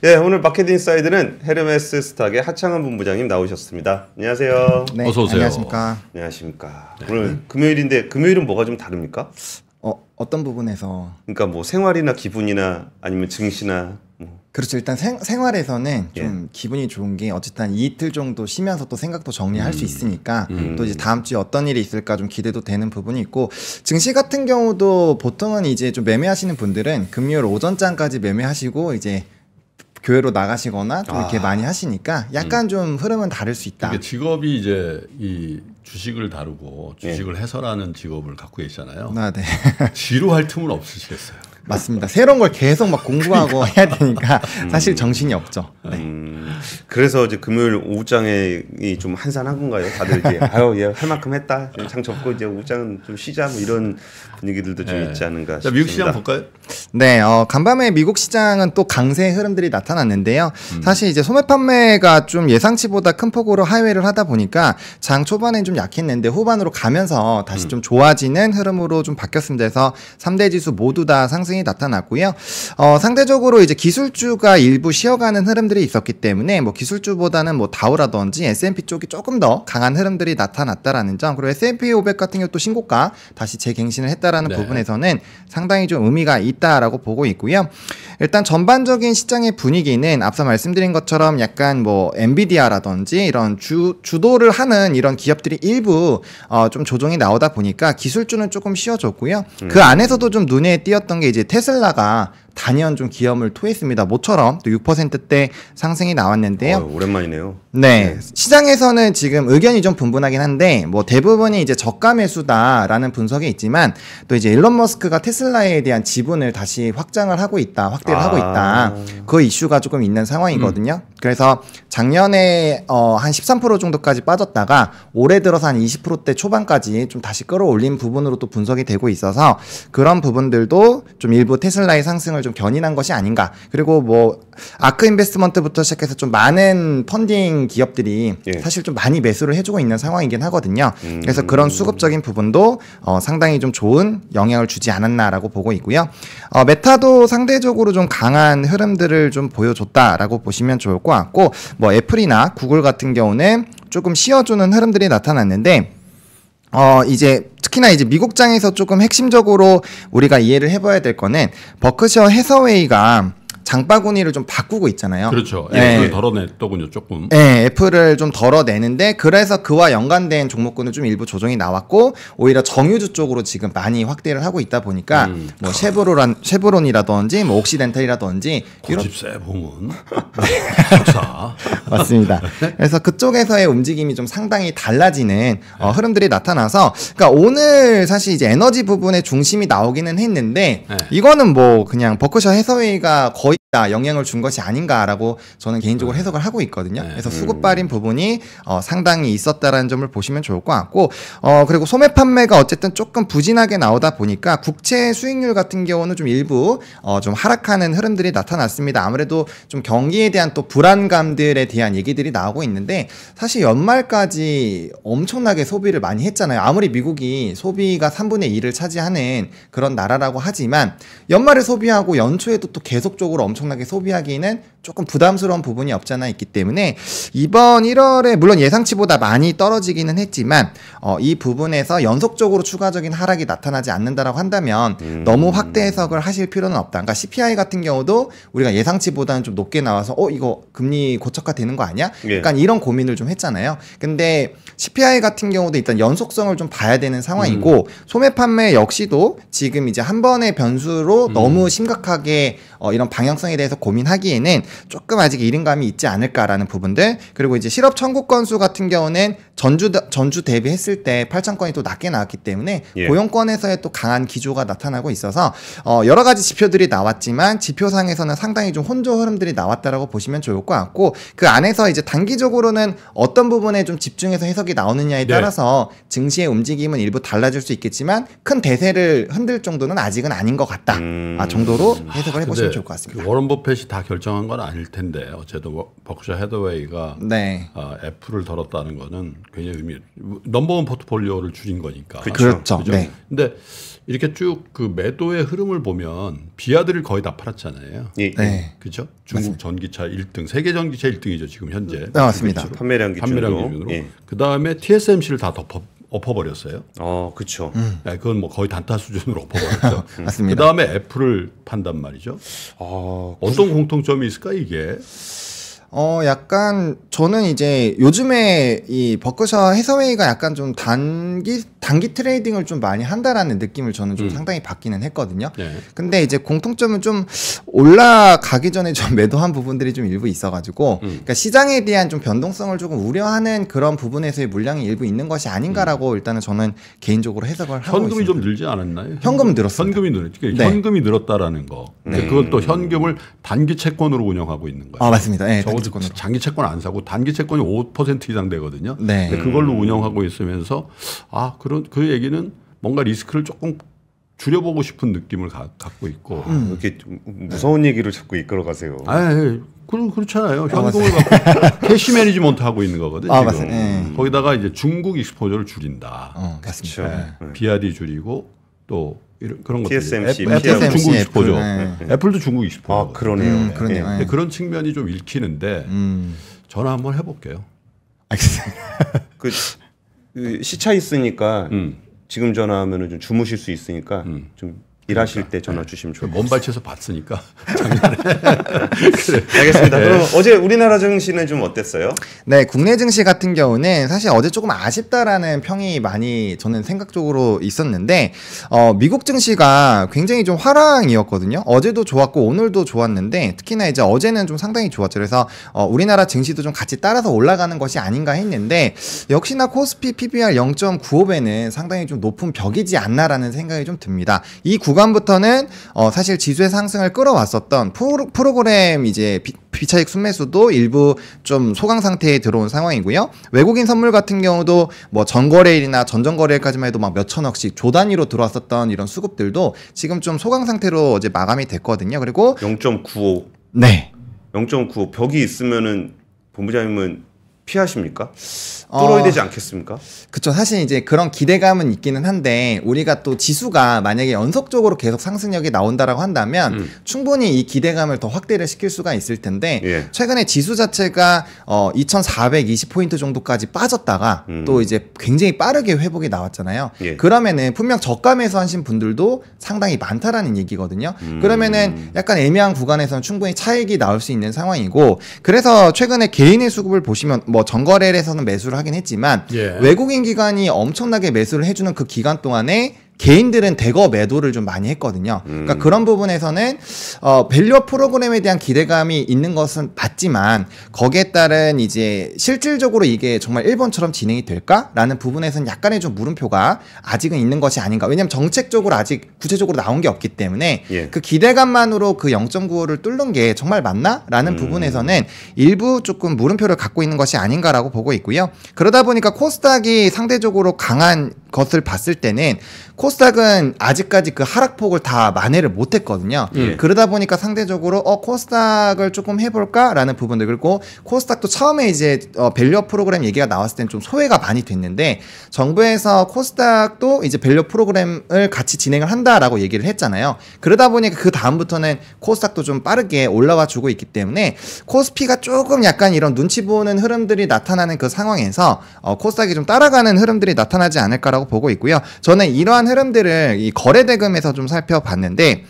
예, 오늘 마켓 인사이드는 헤르메스 스탁의 하창은 본부장님 나오셨습니다. 안녕하세요. 네, 어서 오세요. 안녕하십니까. 안녕하십니까. 네. 오늘 금요일인데 금요일은 뭐가 좀 다릅니까? 어떤 부분에서? 그러니까 뭐 생활이나 기분이나 아니면 증시나 그렇죠. 일단 생활에서는 좀 기분이 좋은 게 어쨌든 이틀 정도 쉬면서 또 생각도 정리할 수 있으니까 또 이제 다음 주에 어떤 일이 있을까 좀 기대도 되는 부분이 있고, 증시 같은 경우도 보통은 이제 좀 매매하시는 분들은 금요일 오전장까지 매매하시고 이제 교회로 나가시거나 또 이렇게 많이 하시니까 약간 좀 흐름은 다를 수 있다. 그러니까 직업이 이제 이 주식을 다루고 주식을 해설하는 직업을 갖고 계시잖아요. 아, 네. 지루할 틈은 없으시겠어요. 맞습니다. 새로운 걸 계속 막 공부하고 해야 되니까 사실 정신이 없죠. 네. 그래서 이제 금요일 오후장에 좀 한산한 건가요? 다들 이제 아유 얘 할 만큼 했다. 장 접고 이제 오후장은 좀 쉬자 뭐 이런 분위기들도 좀 있지 않은가 싶습니다. 자, 미국 시장 볼까요? 네, 간밤에 미국 시장은 또 강세 흐름들이 나타났는데요. 사실 이제 소매 판매가 좀 예상치보다 큰 폭으로 하회를 하다 보니까 장 초반엔 좀 약했는데 후반으로 가면서 다시 좀 좋아지는 흐름으로 좀 바뀌었습니다. 그래서 3대 지수 모두 다 상승이 나타났고요. 상대적으로 이제 기술주가 일부 쉬어가는 흐름들이 있었기 때문에 뭐 기술주보다는 뭐 다우라든지 S&P 쪽이 조금 더 강한 흐름들이 나타났다라는 점, 그리고 S&P 500 같은 경우 또 신고가 다시 재갱신을 했다라는 부분에서는 상당히 좀 의미가 있다라고 보고 있고요. 일단 전반적인 시장의 분위기는 앞서 말씀드린 것처럼 약간 뭐 엔비디아라든지 이런 주도를 하는 이런 기업들이 일부 좀 조정이 나오다 보니까 기술주는 조금 쉬어졌고요. 그 안에서도 좀 눈에 띄었던 게 이제 테슬라가 단연 좀 기염을 토했습니다. 모처럼 또 6%대 상승이 나왔는데요. 오랜만이네요. 네. 시장에서는 지금 의견이 좀 분분하긴 한데 뭐 대부분이 이제 저가 매수다라는 분석이 있지만 또 이제 일론 머스크가 테슬라에 대한 지분을 다시 확대를 하고 있다. 그 이슈가 조금 있는 상황이거든요. 그래서 작년에 한 13% 정도까지 빠졌다가 올해 들어서 한 20%대 초반까지 좀 다시 끌어올린 부분으로 또 분석이 되고 있어서 그런 부분들도 좀 일부 테슬라의 상승을 좀 견인한 것이 아닌가. 그리고 뭐 아크 인베스트먼트부터 시작해서 좀 많은 펀딩 기업들이 사실 좀 많이 매수를 해주고 있는 상황이긴 하거든요. 그래서 그런 수급적인 부분도 상당히 좀 좋은 영향을 주지 않았나라고 보고 있고요. 메타도 상대적으로 좀 강한 흐름들을 좀 보여줬다라고 보시면 좋을 것 같고, 뭐 애플이나 구글 같은 경우는 조금 쉬어주는 흐름들이 나타났는데, 이제 특히나 이제 미국장에서 조금 핵심적으로 우리가 이해를 해봐야 될 거는 버크셔 해서웨이가 장바구니를 좀 바꾸고 있잖아요. 그렇죠. 애플을 덜어냈더군요, 조금. 네, 애플을 좀 덜어내는데 그래서 그와 연관된 종목군은 좀 일부 조정이 나왔고 오히려 정유주 쪽으로 지금 많이 확대를 하고 있다 보니까 뭐 쉐보론이라든지 뭐 옥시덴탈이라든지 고집 세 보면 박사. 맞습니다. 그래서 그쪽에서의 움직임이 좀 상당히 달라지는 흐름들이 나타나서, 그러니까 오늘 사실 이제 에너지 부분에 중심이 나오기는 했는데 이거는 뭐 그냥 버크셔 해서웨이가 거의 다 영향을 준 것이 아닌가라고 저는 개인적으로 해석을 하고 있거든요. 그래서 수급발인 부분이 상당히 있었다라는 점을 보시면 좋을 것 같고, 그리고 소매 판매가 어쨌든 조금 부진하게 나오다 보니까 국채 수익률 같은 경우는 좀 일부 좀 하락하는 흐름들이 나타났습니다. 아무래도 좀 경기에 대한 또 불안감들에 대한 얘기들이 나오고 있는데, 사실 연말까지 엄청나게 소비를 많이 했잖아요. 아무리 미국이 소비가 3분의 1을 차지하는 그런 나라라고 하지만 연말에 소비하고 연초에도 또 계속적으로 엄청나게 소비하기는 조금 부담스러운 부분이 없잖아 있기 때문에 이번 1월에 물론 예상치보다 많이 떨어지기는 했지만 이 부분에서 연속적으로 추가적인 하락이 나타나지 않는다라고 한다면 너무 확대 해석을 하실 필요는 없다. 그러니까 CPI 같은 경우도 우리가 예상치보다는 좀 높게 나와서 이거 금리 고착화 되는 거 아니야? 약간 이런 고민을 좀 했잖아요. 근데 CPI 같은 경우도 일단 연속성을 좀 봐야 되는 상황이고 소매 판매 역시도 지금 이제 한 번의 변수로 너무 심각하게 이런 방향성에 대해서 고민하기에는 조금 아직 이른 감이 있지 않을까라는 부분들, 그리고 이제 실업 청구 건수 같은 경우는 전주 대비했을 때 8,000건이 또 낮게 나왔기 때문에 고용권에서의 또 강한 기조가 나타나고 있어서 여러 가지 지표들이 나왔지만 지표상에서는 상당히 좀 혼조 흐름들이 나왔다라고 보시면 좋을 것 같고, 그 안에서 이제 단기적으로는 어떤 부분에 좀 집중해서 해석이 나오느냐에 따라서 증시의 움직임은 일부 달라질 수 있겠지만 큰 대세를 흔들 정도는 아직은 아닌 것 같다 정도로 해석을 해보시면 좋을 것 같습니다. 워런 버핏이 다 결정한 건 아닐 텐데 어쨌든 버크셔 해서웨이가 애플을 덜었다는 거는 굉장히 넘버원 포트폴리오를 줄인 거니까. 그렇죠. 네. 근데 이렇게 쭉 그 매도의 흐름을 보면 비아들을 거의 다 팔았잖아요. 예. 네. 그렇죠? 중국 전기차 1등, 세계 전기차 1등이죠 지금 현재. 네, 맞습니다. 판매량 기준으로. 예. 그 다음에 TSMC를 다 엎어버렸어요. 그렇죠. 네, 그건 뭐 거의 단타 수준으로 엎어버렸죠. 맞습니다. 그 다음에 애플을 판단 말이죠. 어떤 공통점이 있을까 이게? 약간 저는 이제 요즘에 이 버크셔 해서웨이가 약간 좀 단기 트레이딩을 좀 많이 한다라는 느낌을 저는 좀 상당히 받기는 했거든요. 네. 근데 이제 공통점은 좀 올라가기 전에 좀 매도한 부분들이 좀 일부 있어가지고, 그러니까 시장에 대한 좀 변동성을 조금 우려하는 그런 부분에서의 물량이 일부 있는 것이 아닌가라고 일단은 저는 개인적으로 해석을 하고 현금이 있습니다. 좀 늘지 않았나요? 현금은 늘었습니다. 현금이 늘었죠. 네. 현금이 늘었다라는 거. 그건 또 현금을 단기 채권으로 운영하고 있는 거예요. 맞습니다. 네, 적어도 채권으로. 장기 채권 안 사고 단기 채권이 5% 이상 되거든요. 네. 근데 그걸로 운영하고 있으면서 그 얘기는 뭔가 리스크를 조금 줄여보고 싶은 느낌을 갖고 있고. 이렇게 좀 무서운 얘기를 자꾸 이끌어 가세요. 그렇잖아요. 현금을 갖고 캐시 매니지먼트 하고 있는 거거든요. 지금. 맞습니다. 네. 거기다가 이제 중국 익스포저를 줄인다. 맞습니다. 그렇죠. BRD 줄이고 또 그런 것들. TSMC, 애플도 중국 익스포죠. 네. 애플도 중국 익스포. 그러네요. 그러네요. 예. 네. 그런 측면이 좀 읽히는데 전화 한번 해볼게요. 알겠습니다. 그 시차 있으니까 지금 전화하면은 좀 주무실 수 있으니까 좀 일하실 때 전화 주시면 좋을 것 같아요. 먼발치에서 봤으니까. 알겠습니다. 그럼 어제 우리나라 증시는 좀 어땠어요? 네, 국내 증시 같은 경우는 사실 어제 조금 아쉽다라는 평이 많이 저는 생각적으로 있었는데, 미국 증시가 굉장히 좀 화랑이었거든요. 어제도 좋았고 오늘도 좋았는데, 특히나 이제 어제는 좀 상당히 좋았죠. 그래서 우리나라 증시도 좀 같이 따라서 올라가는 것이 아닌가 했는데, 역시나 코스피 PBR 0.95배는 상당히 좀 높은 벽이지 않나라는 생각이 좀 듭니다. 이 구간부터는 사실 지수의 상승을 끌어왔었던 프로그램 이제 비차익 순매수도 일부 좀 소강 상태에 들어온 상황이고요. 외국인 선물 같은 경우도 뭐 전거래일이나 전전거래일까지만 해도 막 몇천억씩 조 단위로 들어왔었던 이런 수급들도 지금 좀 소강 상태로 어제 마감이 됐거든요. 그리고 0.95. 네. 0.95 벽이 있으면은 본부장님은 피하십니까? 뚫어야 되지 않겠습니까? 그쵸. 사실 이제 그런 기대감은 있기는 한데, 우리가 또 지수가 만약에 연속적으로 계속 상승력이 나온다라고 한다면 충분히 이 기대감을 더 확대를 시킬 수가 있을 텐데, 예. 최근에 지수 자체가 2420포인트 정도까지 빠졌다가 또 이제 굉장히 빠르게 회복이 나왔잖아요. 예. 그러면은 분명 저가 매수하신 분들도 상당히 많다라는 얘기거든요. 그러면은 약간 애매한 구간에서는 충분히 차익이 나올 수 있는 상황이고, 그래서 최근에 개인의 수급을 보시면 뭐 전거래일에서는 매수를 하긴 했지만 외국인 기관이 엄청나게 매수를 해주는 그 기간 동안에 개인들은 대거 매도를 좀 많이 했거든요. 그러니까 그런 부분에서는 밸류업 프로그램에 대한 기대감이 있는 것은 맞지만, 거기에 따른 이제 실질적으로 이게 정말 일본처럼 진행이 될까라는 부분에서는 약간의 좀 물음표가 아직은 있는 것이 아닌가. 왜냐하면 정책적으로 아직 구체적으로 나온 게 없기 때문에 그 기대감만으로 그 0.95를 뚫는 게 정말 맞나라는 부분에서는 일부 조금 물음표를 갖고 있는 것이 아닌가라고 보고 있고요. 그러다 보니까 코스닥이 상대적으로 강한 것을 봤을 때는 코스닥은 아직까지 그 하락폭을 다 만회를 못했거든요. 그러다 보니까 상대적으로 코스닥을 조금 해볼까라는 부분들, 그리고 코스닥도 처음에 이제 밸류업 프로그램 얘기가 나왔을 땐 좀 소외가 많이 됐는데, 정부에서 코스닥도 이제 밸류업 프로그램을 같이 진행을 한다라고 얘기를 했잖아요. 그러다 보니까 그 다음부터는 코스닥도 좀 빠르게 올라와 주고 있기 때문에 코스피가 조금 약간 이런 눈치 보는 흐름들이 나타나는 그 상황에서 코스닥이 좀 따라가는 흐름들이 나타나지 않을까라고 보고 있고요. 저는 이러한 흐름들을 이 거래대금에서 좀 살펴봤는데,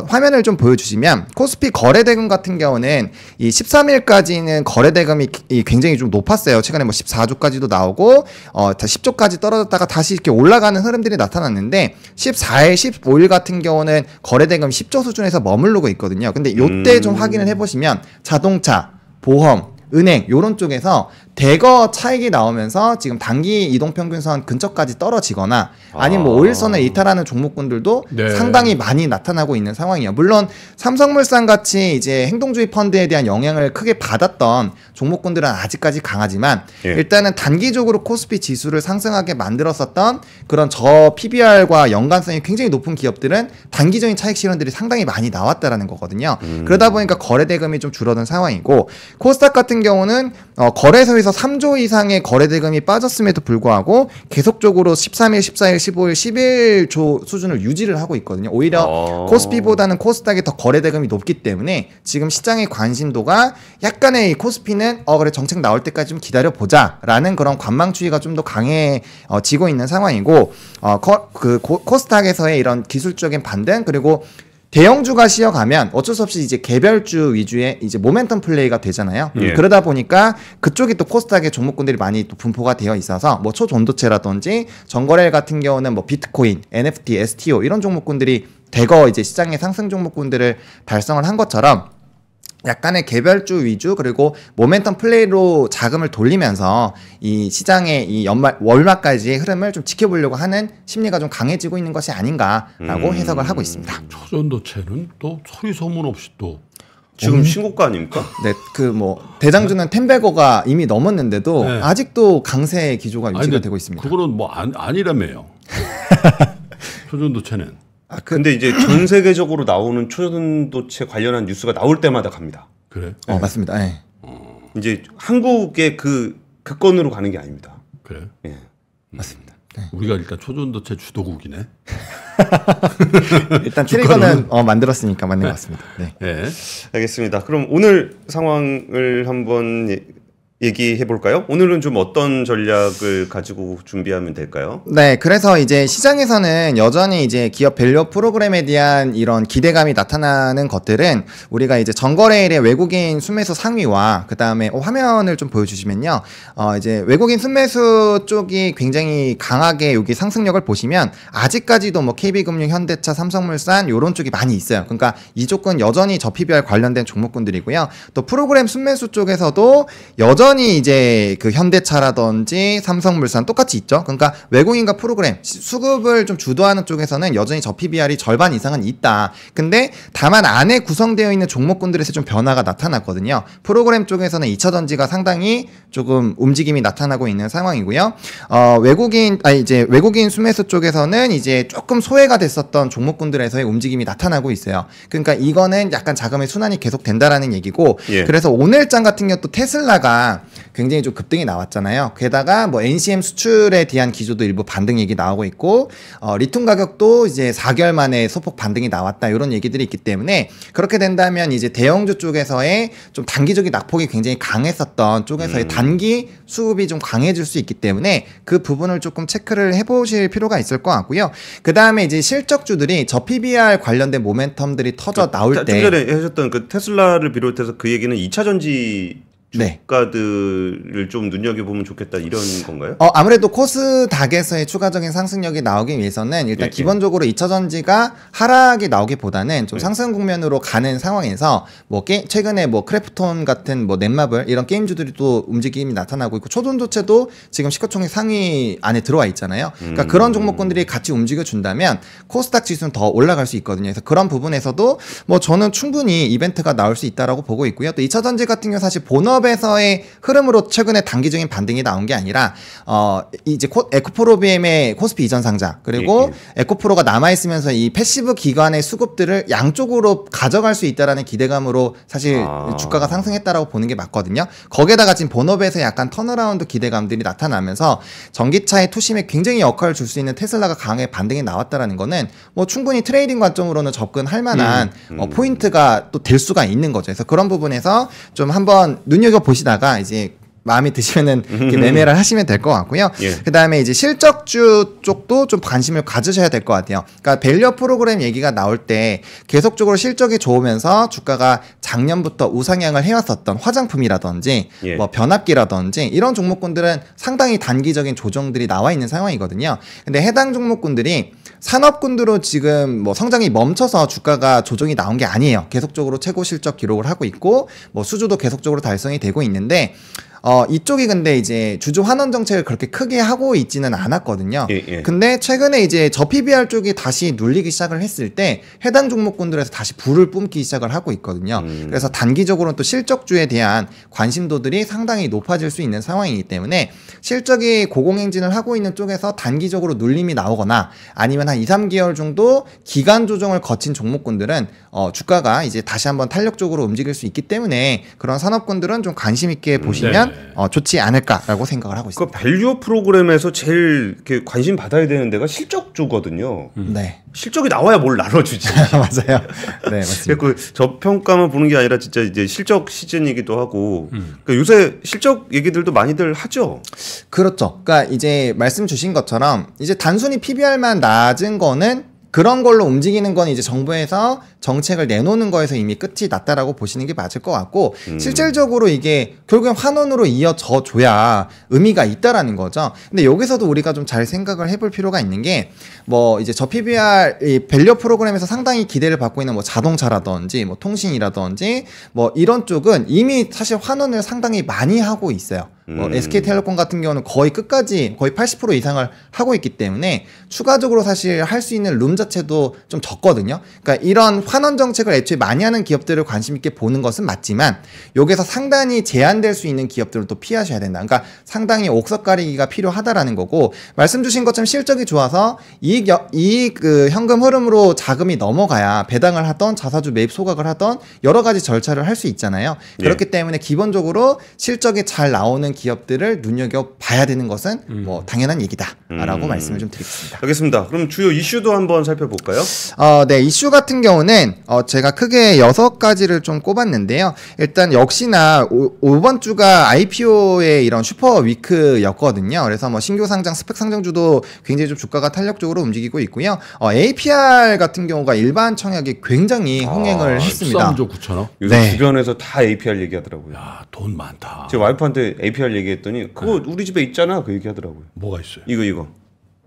화면을 좀 보여주시면 코스피 거래대금 같은 경우는 이 13일까지는 거래대금이 굉장히 좀 높았어요. 최근에 뭐 14조까지도 나오고 10조까지 떨어졌다가 다시 이렇게 올라가는 흐름들이 나타났는데, 14일, 15일 같은 경우는 거래대금 10조 수준에서 머무르고 있거든요. 근데 요때 좀 확인을 해보시면 자동차, 보험, 은행 요런 쪽에서 대거 차익이 나오면서 지금 단기 이동평균선 근처까지 떨어지거나 아니면 뭐 5일선을 이탈하는 종목군들도 상당히 많이 나타나고 있는 상황이에요. 물론 삼성물산 같이 이제 행동주의 펀드에 대한 영향을 크게 받았던 종목군들은 아직까지 강하지만 일단은 단기적으로 코스피 지수를 상승하게 만들었었던 그런 저 PBR과 연관성이 굉장히 높은 기업들은 단기적인 차익 실현들이 상당히 많이 나왔다라는 거거든요. 그러다 보니까 거래대금이 좀 줄어든 상황이고, 코스닥 같은 경우는 거래소에서 2조에서 3조 이상의 거래 대금이 빠졌음에도 불구하고 계속적으로 13일, 14일, 15일, 11조 수준을 유지를 하고 있거든요. 오히려 코스피보다는 코스닥이 더 거래 대금이 높기 때문에 지금 시장의 관심도가 약간의 코스피는 그래 정책 나올 때까지 좀 기다려보자라는 그런 관망추이가 좀 더 강해지고 있는 상황이고 코스닥에서의 이런 기술적인 반등 그리고 대형주가 쉬어가면 어쩔 수 없이 이제 개별주 위주의 이제 모멘텀 플레이가 되잖아요. 그러다 보니까 그쪽이 또 코스닥의 종목군들이 많이 또 분포가 되어 있어서 뭐 초전도체라든지 정거래일 같은 경우는 뭐 비트코인, NFT, STO 이런 종목군들이 대거 이제 시장의 상승 종목군들을 달성을 한 것처럼 약간의 개별주 위주 그리고 모멘텀 플레이로 자금을 돌리면서 이 시장의 이 월말까지의 흐름을 좀 지켜보려고 하는 심리가 좀 강해지고 있는 것이 아닌가라고 해석을 하고 있습니다. 초전도체는 또 소리 소문 없이 또 지금 신고가 아닙니까? 네, 그 뭐 대장주는 10배거가 이미 넘었는데도 네. 아직도 강세 기조가 유지가 되고 있습니다. 그거는 뭐 아니라며요. 초전도체는. 근데 이제 전 세계적으로 나오는 초전도체 관련한 뉴스가 나올 때마다 갑니다. 그래? 맞습니다. 네. 이제 한국의 그 건으로 가는 게 아닙니다. 그래? 예. 맞습니다. 우리가 일단 초전도체 주도국이네. 일단 트리거는 만들었으니까 맞는 것 같습니다. 네. 네. 알겠습니다. 그럼 오늘 상황을 한번 얘기해 볼까요? 오늘은 좀 어떤 전략을 가지고 준비하면 될까요? 네, 그래서 이제 시장에서는 여전히 이제 기업 밸류 프로그램에 대한 이런 기대감이 나타나는 것들은 우리가 이제 전거래일의 외국인 순매수 상위와 그 다음에 화면을 좀 보여주시면요, 이제 외국인 순매수 쪽이 굉장히 강하게 여기 상승력을 보시면 아직까지도 뭐 KB금융, 현대차, 삼성물산 이런 쪽이 많이 있어요. 그러니까 이 쪽은 여전히 저 PBR 관련된 종목군들이고요. 또 프로그램 순매수 쪽에서도 여전히 이제 그 현대차라든지 삼성물산 똑같이 있죠. 그러니까 외국인과 프로그램 수급을 좀 주도하는 쪽에서는 여전히 저 PBR이 절반 이상은 있다. 근데 다만 안에 구성되어 있는 종목군들에서 좀 변화가 나타났거든요. 프로그램 쪽에서는 2차전지가 상당히 조금 움직임이 나타나고 있는 상황이고요. 외국인 순매수 쪽에서는 이제 조금 소외가 됐었던 종목군들에서의 움직임이 나타나고 있어요. 그러니까 이거는 약간 자금의 순환이 계속 된다라는 얘기고, 그래서 오늘장 같은 경우 또 테슬라가 굉장히 좀 급등이 나왔잖아요. 게다가 뭐 NCM 수출에 대한 기조도 일부 반등 얘기 나오고 있고, 리튬 가격도 이제 4개월 만에 소폭 반등이 나왔다 이런 얘기들이 있기 때문에 그렇게 된다면 이제 대형주 쪽에서의 좀 단기적인 낙폭이 굉장히 강했었던 쪽에서의 단기 수급이 좀 강해질 수 있기 때문에 그 부분을 조금 체크를 해보실 필요가 있을 것 같고요. 그 다음에 이제 실적주들이 저 PBR 관련된 모멘텀들이 터져 나올 때 좀 전에 하셨던 그 테슬라를 비롯해서 그 얘기는 2차전지 주가들을 좀 눈여겨보면 좋겠다 이런 건가요? 아무래도 코스닥에서의 추가적인 상승력이 나오기 위해서는 일단 기본적으로 2차전지가 하락이 나오기보다는 좀 상승 국면으로 가는 상황에서 뭐 최근에 뭐 크래프톤 같은 뭐 넷마블 이런 게임주들이 또 움직임이 나타나고 있고 초전도체도 지금 시가총액 상위 안에 들어와 있잖아요. 그러니까 그런 종목군들이 같이 움직여 준다면 코스닥 지수는 더 올라갈 수 있거든요. 그래서 그런 부분에서도 뭐 저는 충분히 이벤트가 나올 수 있다라고 보고 있고요. 또 2차전지 같은 경우 사실 본업에서의 흐름으로 최근에 단기적인 반등이 나온 게 아니라 이제 에코프로비엠의 코스피 이전 상장 그리고 에코프로가 남아있으면서 이 패시브 기관의 수급들을 양쪽으로 가져갈 수 있다라는 기대감으로 사실 주가가 상승했다라고 보는 게 맞거든요. 거기에다가 지금 본업에서 약간 턴어라운드 기대감들이 나타나면서 전기차의 투심에 굉장히 역할을 줄 수 있는 테슬라가 강하게 반등이 나왔다라는 거는 뭐 충분히 트레이딩 관점으로는 접근할 만한 포인트가 또 될 수가 있는 거죠. 그래서 그런 부분에서 좀 한번 눈여겨 보시다가 이제 마음에 드시면은 매매를 하시면 될 것 같고요. 그 다음에 이제 실적주 쪽도 좀 관심을 가지셔야 될 것 같아요. 그러니까 밸류 프로그램 얘기가 나올 때 계속적으로 실적이 좋으면서 주가가 작년부터 우상향을 해왔었던 화장품이라든지 뭐 변압기라든지 이런 종목군들은 상당히 단기적인 조정들이 나와 있는 상황이거든요. 근데 해당 종목군들이 산업군으로 지금 뭐 성장이 멈춰서 주가가 조정이 나온 게 아니에요. 계속적으로 최고 실적 기록을 하고 있고 뭐 수주도 계속적으로 달성이 되고 있는데 이쪽이 근데 이제 주주 환원 정책을 그렇게 크게 하고 있지는 않았거든요. 근데 최근에 이제 저 PBR 쪽이 다시 눌리기 시작을 했을 때 해당 종목군들에서 다시 불을 뿜기 시작을 하고 있거든요. 그래서 단기적으로는 또 실적주에 대한 관심도들이 상당히 높아질 수 있는 상황이기 때문에 실적이 고공행진을 하고 있는 쪽에서 단기적으로 눌림이 나오거나 아니면 한 2, 3개월 정도 기간 조정을 거친 종목군들은 주가가 이제 다시 한번 탄력적으로 움직일 수 있기 때문에 그런 산업군들은 좀 관심 있게 보시면 좋지 않을까라고 생각을 하고 있습니다. 그 밸류 프로그램에서 제일 이렇게 관심 받아야 되는 데가 실적주거든요. 네. 실적이 나와야 뭘 나눠주지. 맞아요. 네, 맞습니다. 그 저평가만 보는 게 아니라 진짜 이제 실적 시즌이기도 하고 그러니까 요새 실적 얘기들도 많이들 하죠. 그렇죠. 그러니까 이제 말씀 주신 것처럼 이제 단순히 PBR만 낮은 거는 그런 걸로 움직이는 건 이제 정부에서 정책을 내놓는 거에서 이미 끝이 났다라고 보시는 게 맞을 것 같고 실질적으로 이게 결국엔 환원으로 이어져 줘야 의미가 있다라는 거죠. 근데 여기서도 우리가 좀 잘 생각을 해볼 필요가 있는 게 뭐 이제 저 PBR 이 밸류 프로그램에서 상당히 기대를 받고 있는 뭐 자동차라든지 뭐 통신이라든지 뭐 이런 쪽은 이미 사실 환원을 상당히 많이 하고 있어요. 뭐 SK텔레콤 같은 경우는 거의 끝까지 거의 80% 이상을 하고 있기 때문에 추가적으로 사실 할 수 있는 룸 자체도 좀 적거든요. 그러니까 이런 환원 정책을 애초에 많이 하는 기업들을 관심 있게 보는 것은 맞지만 여기서 상당히 제한될 수 있는 기업들을 또 피하셔야 된다. 그러니까 상당히 옥석 가리기가 필요하다라는 거고 말씀 주신 것처럼 실적이 좋아서 이익 그 현금 흐름으로 자금이 넘어가야 배당을 하던 자사주 매입 소각을 하던 여러 가지 절차를 할 수 있잖아요. 그렇기 때문에 기본적으로 실적이 잘 나오는 기업들을 눈여겨봐야 되는 것은 뭐 당연한 얘기다라고 말씀을 좀 드리겠습니다. 알겠습니다. 그럼 주요 이슈도 한번 살펴볼까요? 네, 이슈 같은 경우는 제가 크게 6가지를 좀 꼽았는데요. 일단 역시나 이번 주가 IPO의 이런 슈퍼 위크였거든요. 그래서 뭐 신규 상장, 스펙 상장주도 굉장히 좀 주가가 탄력적으로 움직이고 있고요. APR 같은 경우가 일반 청약이 굉장히 흥행을 했습니다. 13조 9천억? 요새 네. 주변에서 다 APR 얘기하더라고요. 야, 돈 많다. 제 와이프한테 APR 얘기했더니 그거 우리 집에 있잖아 그 얘기하더라고요. 뭐가 있어요? 이거.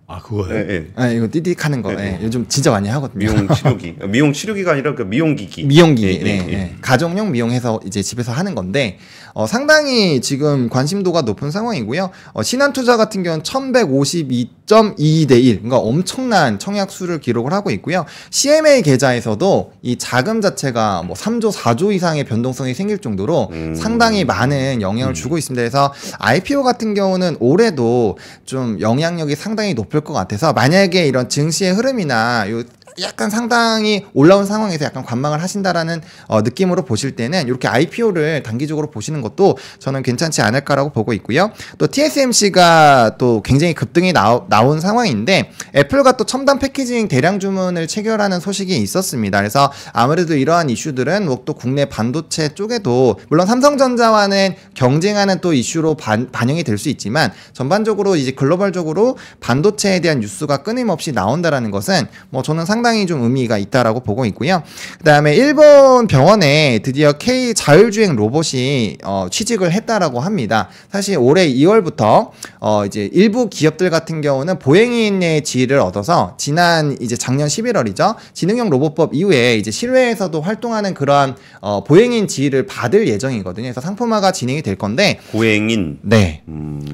아, 그거예요? 예, 예. 이거 띠딕하는 거 요즘 진짜 많이 하거든요. 미용 치료기. 미용 치료기가 아니라 그 미용기기. 미용기. 예, 예, 예. 가정용 미용해서 이제 집에서 하는 건데 상당히 지금 관심도가 높은 상황이고요. 신한투자 같은 경우는 1152.22대 1. 그러니까 엄청난 청약 수를 기록을 하고 있고요. CMA 계좌에서도 이 자금 자체가 뭐 3조, 4조 이상의 변동성이 생길 정도로 상당히 많은 영향을 주고 있습니다. 그래서 IPO 같은 경우는 올해도 좀 영향력이 상당히 높을 것 같아서 만약에 이런 증시의 흐름이나 요 약간 상당히 올라온 상황에서 약간 관망을 하신다라는 느낌으로 보실 때는 이렇게 IPO를 단기적으로 보시는 것도 저는 괜찮지 않을까라고 보고 있고요. 또 TSMC가 또 굉장히 급등이 나온 상황인데 애플과 또 첨단 패키징 대량 주문을 체결하는 소식이 있었습니다. 그래서 아무래도 이러한 이슈들은 또 국내 반도체 쪽에도 물론 삼성전자와는 경쟁하는 또 이슈로 반영이 될 수 있지만 전반적으로 이제 글로벌적으로 반도체에 대한 뉴스가 끊임없이 나온다라는 것은 뭐 저는 상당히 좀 의미가 있다라고 보고 있고요. 그다음에 일본 병원에 드디어 K 자율주행 로봇이 취직을 했다라고 합니다. 사실 올해 2월부터 이제 일부 기업들 같은 경우는 보행인의 지위를 얻어서 지난 이제 작년 11월이죠. 지능형 로봇법 이후에 이제 실외에서도 활동하는 그러한 보행인 지위를 받을 예정이거든요. 그래서 상품화가 진행이 될 건데 보행인. 네.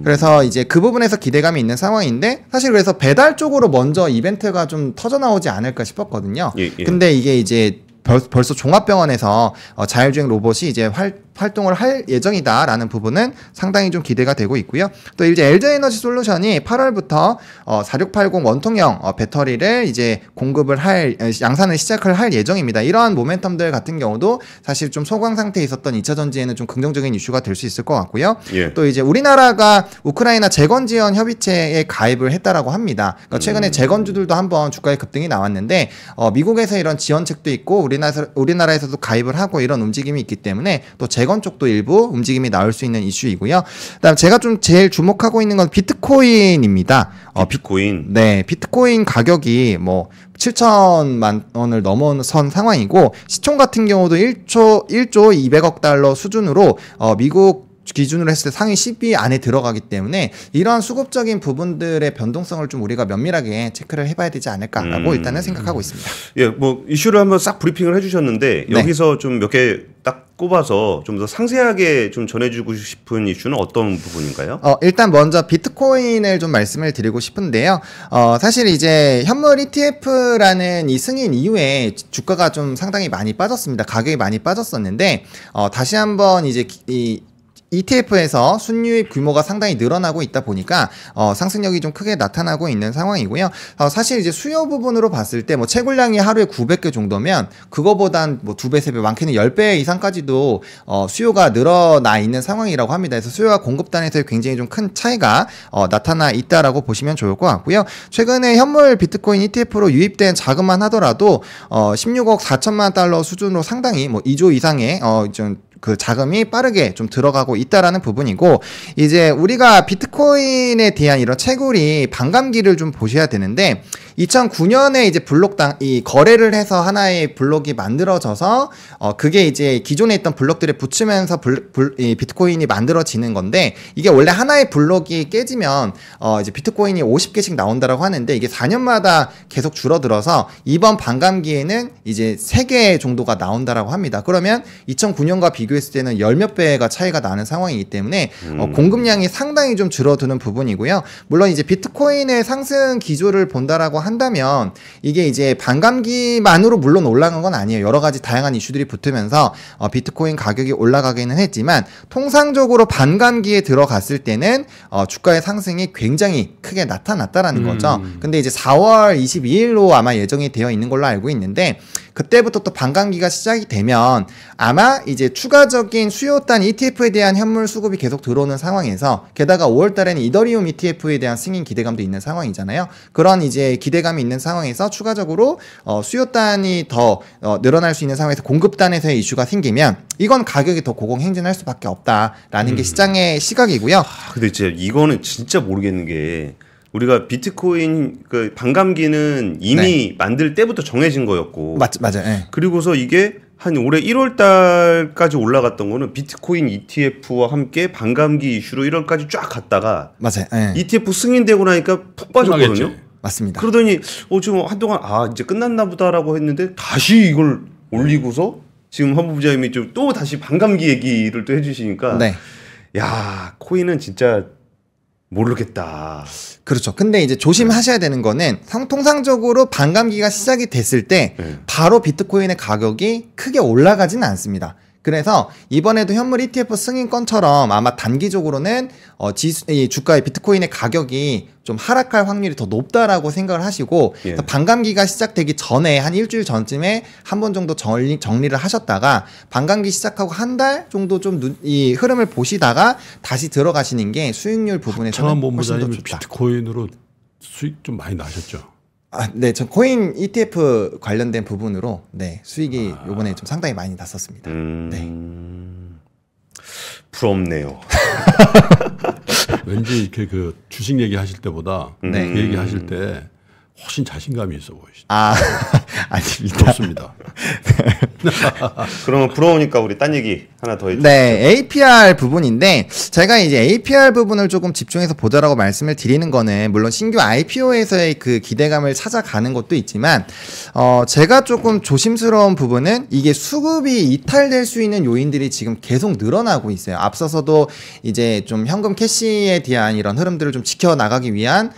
그래서 이제 그 부분에서 기대감이 있는 상황인데 사실 그래서 배달 쪽으로 먼저 이벤트가 좀 터져 나오지 않을까 싶었거든요. 예. 근데 이게 이제 벌써 종합병원에서 자율주행 로봇이 이제 활동을 할 예정이다라는 부분은 상당히 좀 기대가 되고 있고요. 또 이제 LG에너지 솔루션이 8월부터 4680 원통형 배터리를 이제 공급을 양산을 시작을 할 예정입니다. 이러한 모멘텀들 같은 경우도 사실 좀 소강 상태에 있었던 2차 전지에는 좀 긍정적인 이슈가 될 수 있을 것 같고요. 예. 또 이제 우리나라가 우크라이나 재건 지원 협의체에 가입을 했다라고 합니다. 그러니까 최근에 재건주들도 한번 주가의 급등이 나왔는데 미국에서 이런 지원책도 있고 우리나라에서도 가입을 하고 이런 움직임이 있기 때문에 또 재건 쪽도 일부 움직임이 나올 수 있는 이슈이고요. 그다음 제가 좀 제일 주목하고 있는 건 비트코인입니다. 비트코인. 네, 비트코인 가격이 뭐 7천만 원을 넘어선 상황이고 시총 같은 경우도 1조 200억 달러 수준으로 미국 기준으로 했을 때 상위 10위 안에 들어가기 때문에 이러한 수급적인 부분들의 변동성을 좀 우리가 면밀하게 체크를 해봐야 되지 않을까라고 일단은 생각하고 있습니다. 예, 뭐 이슈를 한번 싹 브리핑을 해주셨는데 네. 여기서 좀 몇 개 딱 꼽아서 좀 더 상세하게 좀 전해주고 싶은 이슈는 어떤 부분인가요? 일단 먼저 비트코인을 좀 말씀을 드리고 싶은데요. 사실 이제 현물 ETF라는 이 승인 이후에 주가가 좀 상당히 많이 빠졌습니다. 가격이 많이 빠졌었는데 다시 한번 이제 ETF에서 순유입 규모가 상당히 늘어나고 있다 보니까 상승력이 좀 크게 나타나고 있는 상황이고요. 사실 이제 수요 부분으로 봤을 때 뭐 채굴량이 하루에 900개 정도면 그거보단 뭐 2배, 3배, 많게는 10배 이상까지도 수요가 늘어나 있는 상황이라고 합니다. 그래서 수요와 공급단에서 굉장히 좀 큰 차이가 나타나 있다라고 보시면 좋을 것 같고요. 최근에 현물 비트코인 ETF로 유입된 자금만 하더라도 16억 4천만 달러 수준으로 상당히 뭐 2조 이상의 좀 그 자금이 빠르게 좀 들어가고 있다라는 부분이고, 이제 우리가 비트코인에 대한 이런 채굴이 반감기를 좀 보셔야 되는데, 2009년에 이제 블록당 이 거래를 해서 하나의 블록이 만들어져서 그게 이제 기존에 있던 블록들에 붙이면서 이 비트코인이 만들어지는 건데, 이게 원래 하나의 블록이 깨지면 이제 비트코인이 50개씩 나온다라고 하는데, 이게 4년마다 계속 줄어들어서 이번 반감기에는 이제 3개 정도가 나온다라고 합니다. 그러면 2009년과 비교했을 때는 열 몇 배가 차이가 나는 상황이기 때문에 공급량이 상당히 좀 줄어드는 부분이고요. 물론 이제 비트코인의 상승 기조를 본다라고 한다면 이게 이제 반감기만으로 물론 올라간 건 아니에요. 여러 가지 다양한 이슈들이 붙으면서 비트코인 가격이 올라가기는 했지만, 통상적으로 반감기에 들어갔을 때는 주가의 상승이 굉장히 크게 나타났다라는 거죠. 근데 이제 4월 22일로 아마 예정이 되어 있는 걸로 알고 있는데, 그때부터 또 반감기가 시작이 되면 아마 이제 추가적인 수요단 ETF에 대한 현물 수급이 계속 들어오는 상황에서, 게다가 5월 달에는 이더리움 ETF에 대한 승인 기대감도 있는 상황이잖아요. 그런 이제 기대감이 있는 상황에서 추가적으로 수요단이 더 늘어날 수 있는 상황에서 공급단에서의 이슈가 생기면 이건 가격이 더 고공행진할 수밖에 없다라는 게 시장의 시각이고요. 근데 진짜 이거는 진짜 모르겠는 게, 우리가 비트코인 그 반감기는 이미 만들 때부터 정해진 거였고, 맞아요. 네. 그리고서 이게 한 올해 1월 달까지 올라갔던 거는 비트코인 ETF와 함께 반감기 이슈로 1월까지 쫙 갔다가, 맞아요. 네. ETF 승인되고 나니까 푹 빠졌거든요. 맞습니다. 그러더니 지금 한동안 이제 끝났나 보다라고 했는데 다시 이걸 올리고서 지금 한부 부장님이 좀 또 다시 반감기 얘기를 또 해주시니까, 야, 코인은 진짜 모르겠다. 그렇죠. 근데 이제 조심하셔야 되는 거는, 통상적으로 반감기가 시작이 됐을 때 바로 비트코인의 가격이 크게 올라가지는 않습니다. 그래서 이번에도 현물 ETF 승인권처럼 아마 단기적으로는 이 주가의 비트코인의 가격이 좀 하락할 확률이 더 높다라고 생각을 하시고, 반감기가 시작되기 전에 한 일주일 전쯤에 한 번 정도 정리를 하셨다가 반감기 시작하고 한 달 정도 좀 이 흐름을 보시다가 다시 들어가시는 게 수익률 부분에서는 훨씬 더 좋다. 비트코인으로 수익 좀 많이 나셨죠? 네, 전 코인 ETF 관련된 부분으로 수익이 요번에 좀 상당히 많이 났었습니다. 부럽네요. 왠지 이렇게 그 주식 얘기하실 때보다 그 얘기하실 때 훨씬 자신감이 있어 보이시죠? 아닙니다. 부럽습니다. 그러면 부러우니까 우리 딴 얘기 하나 더 해주세요. 네, APR 부분인데, 제가 이제 APR 부분을 조금 집중해서 보자라고 말씀을 드리는 거는, 물론 신규 IPO에서의 그 기대감을 찾아가는 것도 있지만, 제가 조금 조심스러운 부분은 이게 수급이 이탈될 수 있는 요인들이 지금 계속 늘어나고 있어요. 앞서서도 이제 좀 현금 캐시에 대한 이런 흐름들을 좀 지켜나가기 위한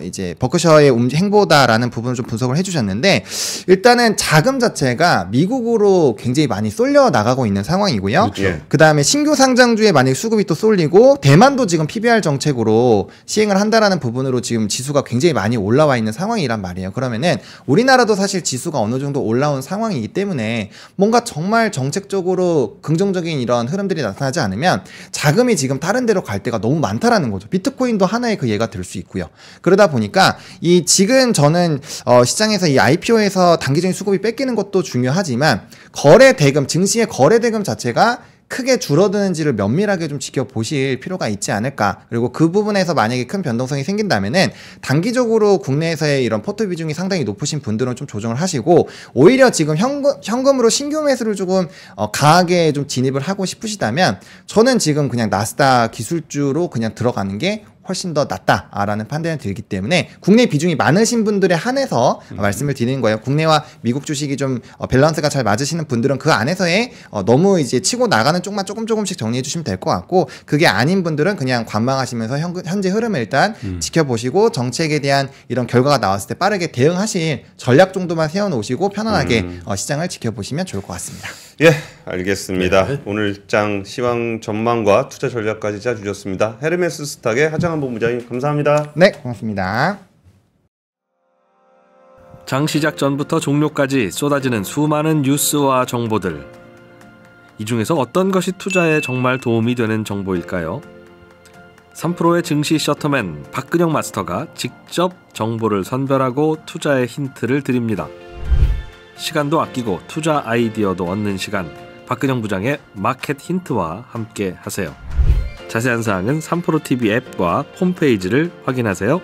이제 버크셔의 행보다라는 부분을 좀 분석을 해주셨는데, 일단은 자금 자체가 미국으로 굉장히 많이 쏠려 나가고 있는 상황이고요. 그 다음에 신규 상장주에 만약 수급이 또 쏠리고, 대만도 지금 PBR 정책으로 시행을 한다라는 부분으로 지금 지수가 굉장히 많이 올라와 있는 상황이란 말이에요. 그러면은 우리나라도 사실 지수가 어느 정도 올라온 상황이기 때문에 뭔가 정말 정책적으로 긍정적인 이런 흐름들이 나타나지 않으면 자금이 지금 다른 데로 갈 때가 너무 많다라는 거죠. 비트코인도 하나의 그 예가 될 수 있고요. 그러다 보니까 이 지금 저는 시장에서 이 IPO에서 단기적인 수급이 뺏기는 것도 중요하지만, 거래 대금, 증시의 거래 대금 자체가 크게 줄어드는지를 면밀하게 좀 지켜보실 필요가 있지 않을까. 그리고 그 부분에서 만약에 큰 변동성이 생긴다면은 단기적으로 국내에서의 이런 포트 비중이 상당히 높으신 분들은 좀 조정을 하시고, 오히려 지금 현금으로 신규 매수를 조금 강하게 좀 진입을 하고 싶으시다면, 저는 지금 그냥 나스닥 기술주로 그냥 들어가는 게 훨씬 더 낫다라는 판단이 들기 때문에, 국내 비중이 많으신 분들에 한해서 말씀을 드리는 거예요. 국내와 미국 주식이 좀 밸런스가 잘 맞으시는 분들은 그 안에서의 너무 이제 치고 나가는 쪽만 조금씩 정리해 주시면 될 것 같고, 그게 아닌 분들은 그냥 관망하시면서 현재 흐름을 일단 지켜보시고, 정책에 대한 이런 결과가 나왔을 때 빠르게 대응하실 전략 정도만 세워놓으시고 편안하게 시장을 지켜보시면 좋을 것 같습니다. 예, 알겠습니다. 네. 오늘 장 시황 전망과 투자 전략까지 짜주셨습니다. 헤르메스 스탁의 하정한 본부장님 감사합니다. 네, 고맙습니다. 장 시작 전부터 종료까지 쏟아지는 수많은 뉴스와 정보들. 이 중에서 어떤 것이 투자에 정말 도움이 되는 정보일까요? 3프로의 증시 셔터맨 박근영 마스터가 직접 정보를 선별하고 투자의 힌트를 드립니다. 시간도 아끼고 투자 아이디어도 얻는 시간, 박근영 부장의 마켓 힌트와 함께 하세요. 자세한 사항은 3프로 TV 앱과 홈페이지를 확인하세요.